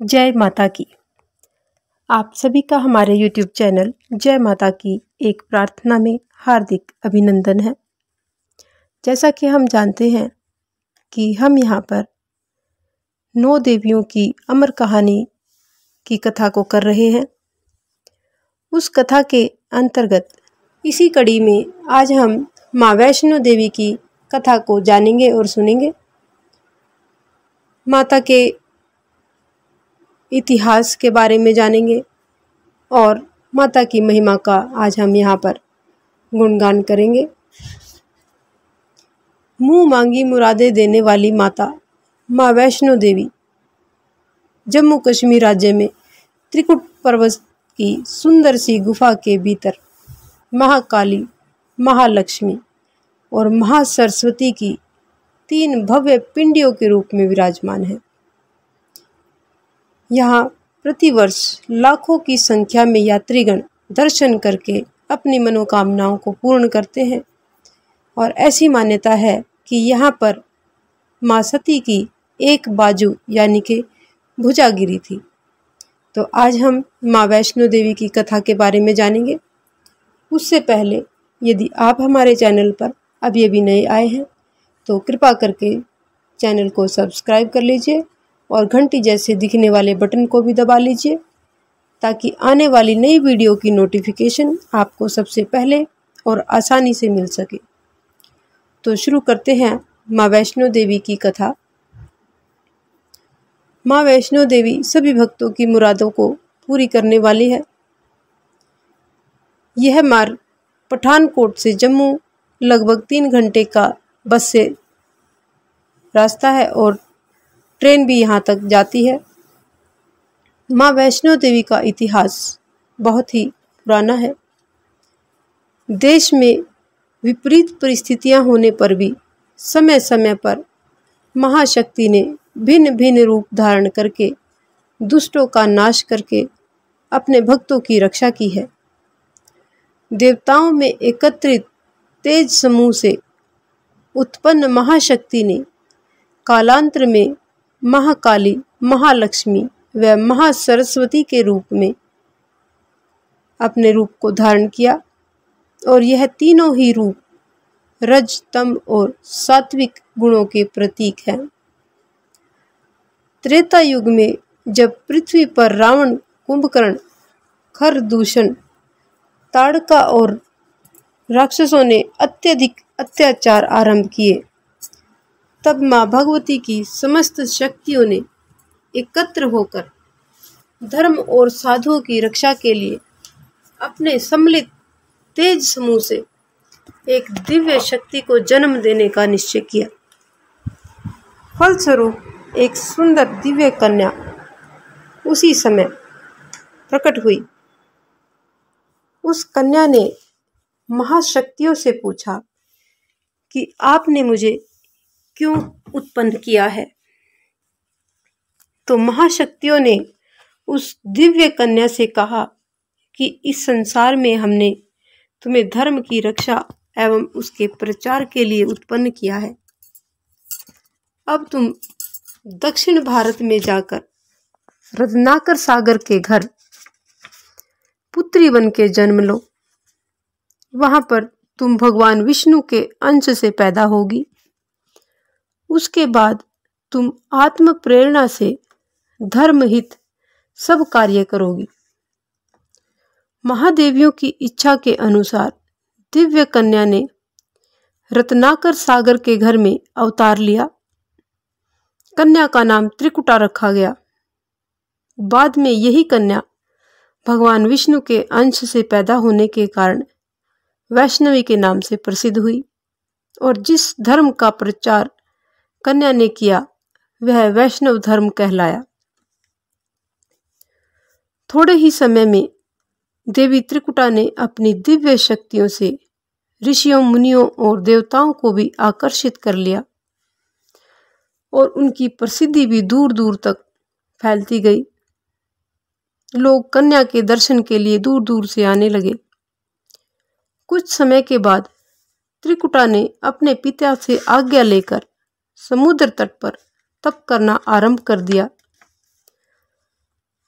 जय माता की। आप सभी का हमारे YouTube चैनल जय माता की एक प्रार्थना में हार्दिक अभिनंदन है। जैसा कि हम जानते हैं कि हम यहाँ पर 9 देवियों की अमर कहानी की कथा को कर रहे हैं। उस कथा के अंतर्गत इसी कड़ी में आज हम माँ वैष्णो देवी की कथा को जानेंगे और सुनेंगे। माता के इतिहास के बारे में जानेंगे और माता की महिमा का आज हम यहाँ पर गुणगान करेंगे। मुँह मांगी मुरादें देने वाली माता माँ वैष्णो देवी जम्मू कश्मीर राज्य में त्रिकुट पर्वत की सुंदर सी गुफा के भीतर महाकाली, महालक्ष्मी और महासरस्वती की 3 भव्य पिंडियों के रूप में विराजमान है। यहाँ प्रतिवर्ष लाखों की संख्या में यात्रीगण दर्शन करके अपनी मनोकामनाओं को पूर्ण करते हैं और ऐसी मान्यता है कि यहाँ पर माँ सती की एक बाजू यानी कि भुजा गिरी थी। तो आज हम माँ वैष्णो देवी की कथा के बारे में जानेंगे। उससे पहले यदि आप हमारे चैनल पर अभी अभी नए आए हैं तो कृपा करके चैनल को सब्सक्राइब कर लीजिए और घंटी जैसे दिखने वाले बटन को भी दबा लीजिए ताकि आने वाली नई वीडियो की नोटिफिकेशन आपको सबसे पहले और आसानी से मिल सके। तो शुरू करते हैं माँ वैष्णो देवी की कथा। माँ वैष्णो देवी सभी भक्तों की मुरादों को पूरी करने वाली है। यह मार्ग पठानकोट से जम्मू लगभग 3 घंटे का बस से रास्ता है और ट्रेन भी यहाँ तक जाती है। माँ वैष्णो देवी का इतिहास बहुत ही पुराना है। देश में विपरीत परिस्थितियाँ होने पर भी समय समय पर महाशक्ति ने भिन्न भिन्न रूप धारण करके दुष्टों का नाश करके अपने भक्तों की रक्षा की है। देवताओं में एकत्रित तेज समूह से उत्पन्न महाशक्ति ने कालांतर में महाकाली, महालक्ष्मी व महासरस्वती के रूप में अपने रूप को धारण किया और यह तीनों ही रूप रज, तम और सात्विक गुणों के प्रतीक हैं। त्रेता युग में जब पृथ्वी पर रावण, कुंभकर्ण, खरदूषण, ताड़का और राक्षसों ने अत्यधिक अत्याचार आरंभ किए, तब माँ भगवती की समस्त शक्तियों ने एकत्र होकर धर्म और साधुओं की रक्षा के लिए अपने सम्मिलित तेज समूह से एक दिव्य शक्ति को जन्म देने का निश्चय किया। फलस्वरूप एक सुंदर दिव्य कन्या उसी समय प्रकट हुई। उस कन्या ने महाशक्तियों से पूछा कि आपने मुझे क्यों उत्पन्न किया है? तो महाशक्तियों ने उस दिव्य कन्या से कहा कि इस संसार में हमने तुम्हें धर्म की रक्षा एवं उसके प्रचार के लिए उत्पन्न किया है। अब तुम दक्षिण भारत में जाकर रत्नाकर सागर के घर पुत्री बन के जन्म लो। वहां पर तुम भगवान विष्णु के अंश से पैदा होगी। उसके बाद तुम आत्म प्रेरणा से धर्महित सब कार्य करोगी। महादेवियों की इच्छा के अनुसार दिव्य कन्या ने रत्नाकर सागर के घर में अवतार लिया। कन्या का नाम त्रिकुटा रखा गया। बाद में यही कन्या भगवान विष्णु के अंश से पैदा होने के कारण वैष्णवी के नाम से प्रसिद्ध हुई और जिस धर्म का प्रचार कन्या ने किया वह वैष्णव धर्म कहलाया। थोड़े ही समय में देवी त्रिकुटा ने अपनी दिव्य शक्तियों से ऋषियों, मुनियों और देवताओं को भी आकर्षित कर लिया और उनकी प्रसिद्धि भी दूर दूर तक फैलती गई। लोग कन्या के दर्शन के लिए दूर दूर से आने लगे। कुछ समय के बाद त्रिकुटा ने अपने पिता से आज्ञा लेकर समुद्र तट पर तप करना आरंभ कर दिया।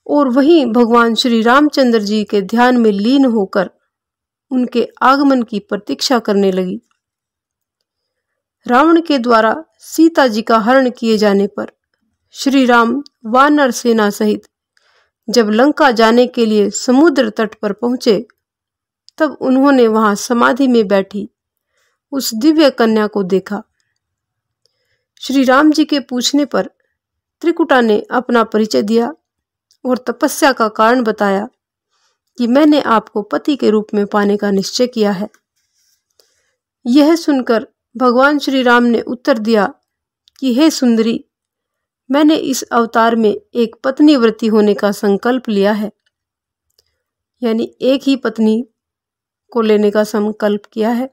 और वहीं भगवान श्री रामचंद्र जी के ध्यान में लीन होकर उनके आगमन की प्रतीक्षा करने लगी। रावण के द्वारा सीता जी का हरण किए जाने पर श्री राम वानर सेना सहित जब लंका जाने के लिए समुद्र तट पर पहुंचे, तब उन्होंने वहां समाधि में बैठी उस दिव्य कन्या को देखा। श्री राम जी के पूछने पर त्रिकुटा ने अपना परिचय दिया और तपस्या का कारण बताया कि मैंने आपको पति के रूप में पाने का निश्चय किया है। यह सुनकर भगवान श्री राम ने उत्तर दिया कि हे सुंदरी, मैंने इस अवतार में एक पत्नी व्रती होने का संकल्प लिया है, यानी एक ही पत्नी को लेने का संकल्प किया है,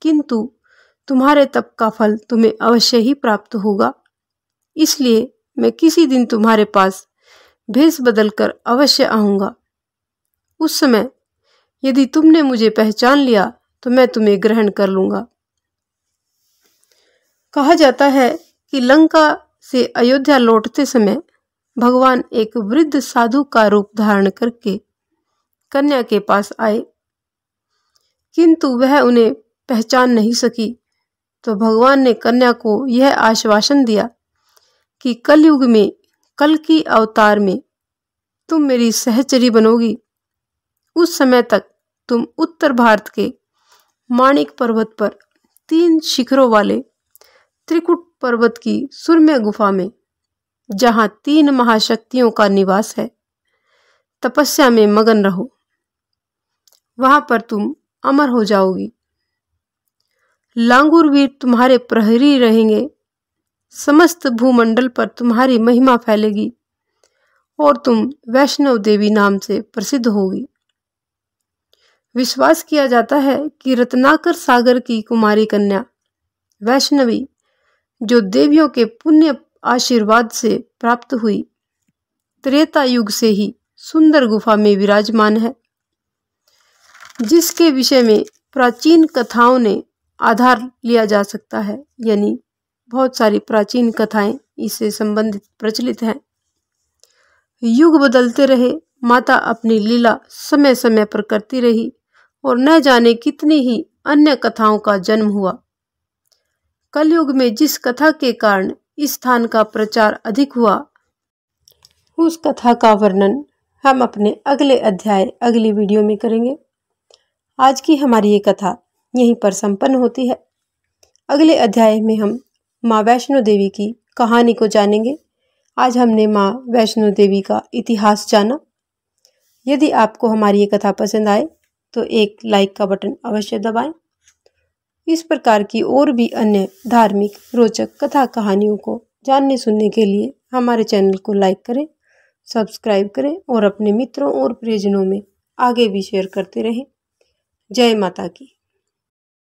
किंतु तुम्हारे तप का फल तुम्हें अवश्य ही प्राप्त होगा। इसलिए मैं किसी दिन तुम्हारे पास भेष बदलकर अवश्य आऊंगा। उस समय यदि तुमने मुझे पहचान लिया तो मैं तुम्हें ग्रहण कर लूंगा। कहा जाता है कि लंका से अयोध्या लौटते समय भगवान एक वृद्ध साधु का रूप धारण करके कन्या के पास आए, किंतु वह उन्हें पहचान नहीं सकी। तो भगवान ने कन्या को यह आश्वासन दिया कि कलयुग में कल्कि अवतार में तुम मेरी सहचरी बनोगी। उस समय तक तुम उत्तर भारत के माणिक पर्वत पर 3 शिखरों वाले त्रिकुट पर्वत की सुरम्य गुफा में, जहां 3 महाशक्तियों का निवास है, तपस्या में मगन रहो। वहां पर तुम अमर हो जाओगी। लांगूर वीर तुम्हारे प्रहरी रहेंगे। समस्त भूमंडल पर तुम्हारी महिमा फैलेगी और तुम वैष्णव देवी नाम से प्रसिद्ध होगी। विश्वास किया जाता है कि रत्नाकर सागर की कुमारी कन्या वैष्णवी, जो देवियों के पुण्य आशीर्वाद से प्राप्त हुई, त्रेता युग से ही सुंदर गुफा में विराजमान है, जिसके विषय में प्राचीन कथाओं ने आधार लिया जा सकता है। यानी बहुत सारी प्राचीन कथाएं इससे संबंधित प्रचलित हैं। युग बदलते रहे, माता अपनी लीला समय समय पर करती रही और न जाने कितनी ही अन्य कथाओं का जन्म हुआ। कलयुग में जिस कथा के कारण इस स्थान का प्रचार अधिक हुआ, उस कथा का वर्णन हम अपने अगले अध्याय अगली वीडियो में करेंगे। आज की हमारी ये कथा यहीं पर संपन्न होती है। अगले अध्याय में हम माँ वैष्णो देवी की कहानी को जानेंगे। आज हमने माँ वैष्णो देवी का इतिहास जाना। यदि आपको हमारी ये कथा पसंद आए तो एक लाइक का बटन अवश्य दबाएं। इस प्रकार की और भी अन्य धार्मिक रोचक कथा कहानियों को जानने सुनने के लिए हमारे चैनल को लाइक करें, सब्सक्राइब करें और अपने मित्रों और प्रियजनों में आगे भी शेयर करते रहें। जय माता की।